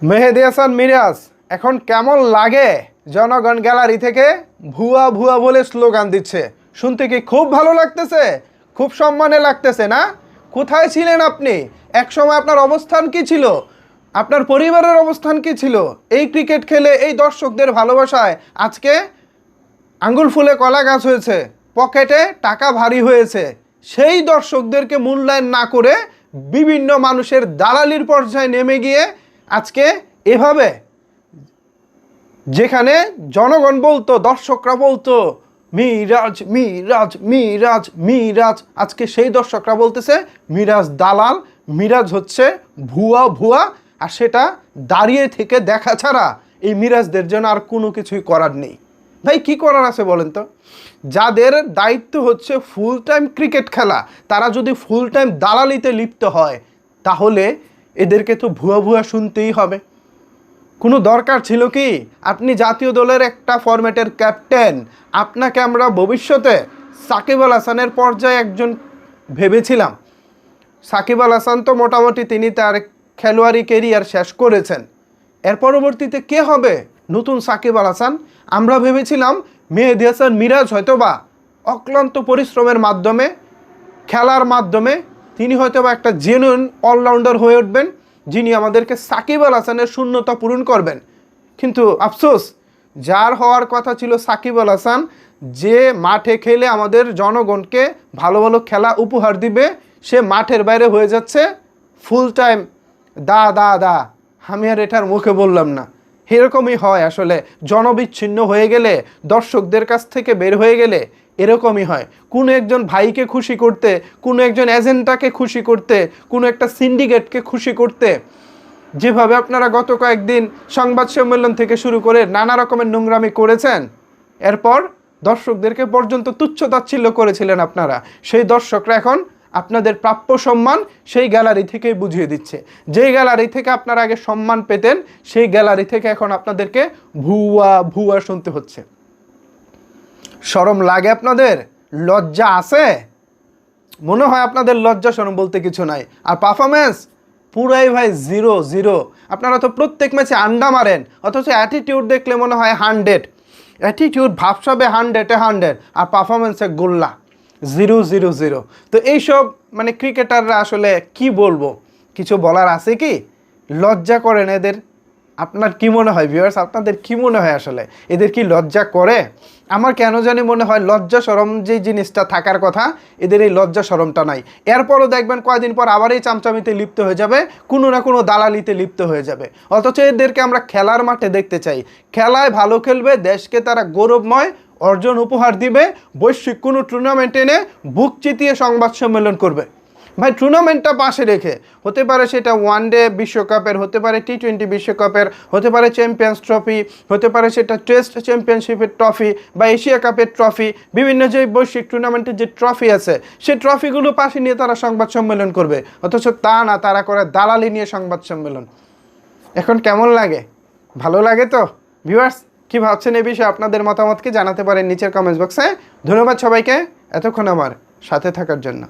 মেহেদী হাসান মিরাজ এখন কেমন লাগে? জনগণ গ্যালারি থেকে ভুয়া ভুয়া বলে স্লোগান দিচ্ছে, শুনতে কি খুব ভালো লাগতেছে? খুব সম্মানে লাগতেছে না? কোথায় ছিলেন আপনি? এক সময় আপনার অবস্থান কি ছিল? আপনার পরিবারের অবস্থান কি ছিল? এই ক্রিকেট খেলে এই দর্শকদের ভালোবাসায় আজকে আঙ্গুল ফুলে কলা গাছ হয়েছে, পকেটে টাকা ভারী হয়েছে। সেই দর্শকদেরকে মূল্যায়ন না করে বিভিন্ন মানুষের দালালির পর্যায়ে নেমে গিয়ে আজকে এভাবে, যেখানে জনগণ বলতো, দর্শকরা বলতো মিরাজ মিরাজ মিরাজ মিরাজ, আজকে সেই দর্শকরা বলতেছে মিরাজ দালাল, মিরাজ হচ্ছে ভুয়া ভুয়া। আর সেটা দাঁড়িয়ে থেকে দেখা ছাড়া এই মিরাজদের জন্য আর কোনো কিছুই করার নেই। ভাই কি করার আছে বলেন তো? যাদের দায়িত্ব হচ্ছে ফুল টাইম ক্রিকেট খেলা, তারা যদি ফুল টাইম দালালিতে লিপ্ত হয়, তাহলে এদেরকে তো ভুয়া ভুয়া শুনতেই হবে। কোনো দরকার ছিল কি? আপনি জাতীয় দলের একটা ফরম্যাটের ক্যাপ্টেন, আপনাকে আমরা ভবিষ্যতে সাকিব আল হাসানের পর্যায়ে একজন ভেবেছিলাম। সাকিব আল হাসান তো মোটামুটি তিনি তার খেলোয়াড়ি কেরিয়ার শেষ করেছেন। এর পরবর্তীতে কে হবে নতুন সাকিব আল হাসান? আমরা ভেবেছিলাম মেহেদী হাসান মিরাজ হয়তোবা অক্লান্ত পরিশ্রমের মাধ্যমে, খেলার মাধ্যমে তিনি হয়তোবা একটা জেনুইন অলরাউন্ডার হয়ে উঠবেন, যিনি আমাদেরকে সাকিব আল হাসানের শূন্যতা পূরণ করবেন। কিন্তু আফসোস, যার হওয়ার কথা ছিল সাকিব আল হাসান, যে মাঠে খেলে আমাদের জনগণকে ভালো ভালো খেলা উপহার দিবে, সে মাঠের বাইরে হয়ে যাচ্ছে ফুল টাইম দা দা দা। আমি আর এটার মুখে বললাম না, এরকমই হয় আসলে। জনবিচ্ছিন্ন হয়ে গেলে, দর্শকদের কাছ থেকে বের হয়ে গেলে এরকমই হয়। কোনো একজন ভাইকে খুশি করতে, কোনো একজন এজেন্টাকে খুশি করতে, কোনো একটা সিন্ডিকেটকে খুশি করতে, যেভাবে আপনারা গত কয়েকদিন সংবাদ সম্মেলন থেকে শুরু করে নানা রকমের নোংরামি করেছেন, এরপর দর্শকদেরকে পর্যন্ত তুচ্ছ-তাচ্ছিল্য করেছিলেন আপনারা, সেই দর্শকরা এখন আপনাদের প্রাপ্য সম্মান সেই গ্যালারি থেকেই বুঝিয়ে দিচ্ছে। যেই গ্যালারি থেকে আপনারা আগে সম্মান পেতেন, সেই গ্যালারি থেকে এখন আপনাদেরকে ভুয়া ভুয়া শুনতে হচ্ছে। শরম লাগে আপনাদের? লজ্জা আছে? মনে হয় আপনাদের লজ্জা শরম বলতে কিছু নাই। আর পারফরমেন্স পুরাই ভাই জিরো জিরো। আপনারা তো প্রত্যেক ম্যাচে আন্ডা মারেন, অথচ অ্যাটিটিউড দেখলে মনে হয় 100। অ্যাটিটিউড ভাবসাবে 100-এ 100, আর পারফরমেন্সে গোল্লা 0-0-0। তো এইসব মানে ক্রিকেটাররা আসলে কি বলবো, কিছু বলার আছে কি? লজ্জা করেন এদের? আপনার কি মনে হয় ভিউয়ার্স, আপনাদের কি মনে হয় আসলে এদের কি লজ্জা করে? আমার কেন জানি মনে হয় লজ্জা শরম যে জিনিসটা থাকার কথা, এদের এই লজ্জা শরমটা নাই। এরপরও দেখবেন কয়েকদিন পর আবার এই চামচামিতে লিপ্ত হয়ে যাবে, কোনো না কোনো দালালিতে লিপ্ত হয়ে যাবে। অথচ এদেরকে আমরা খেলার মাঠে দেখতে চাই। খেলায় ভালো খেলবে, দেশকে তারা গৌরবময় অর্জন উপহার দিবে, বৈশ্বিক কোনো টুর্নামেন্ট এনে বুক চিতিয়ে সংবাদ সম্মেলন করবে। ভাই টুর্নামেন্টটা পাশে রেখে, হতে পারে সেটা ওয়ানডে বিশ্বকাপের, হতে পারে টি-20 বিশ্বকাপের, হতে পারে চ্যাম্পিয়ন্স ট্রফি, হতে পারে সেটা টেস্ট চ্যাম্পিয়নশিপের ট্রফি বা এশিয়া কাপের ট্রফি, বিভিন্ন যে বৈশ্বিক টুর্নামেন্টের যে ট্রফি আছে, সেই ট্রফিগুলো পাশে নিয়ে তারা সংবাদ সম্মেলন করবে। অথচ তা না, তারা করে দালালি নিয়ে সংবাদ সম্মেলন। এখন কেমন লাগে? ভালো লাগে তো? ভিউয়ার্স কী ভাবছেন এই বিষয়ে আপনাদের মতামতকে জানাতে পারেন নিচের কমেন্টস বক্সে। ধন্যবাদ সবাইকে এতক্ষণ আমার সাথে থাকার জন্য।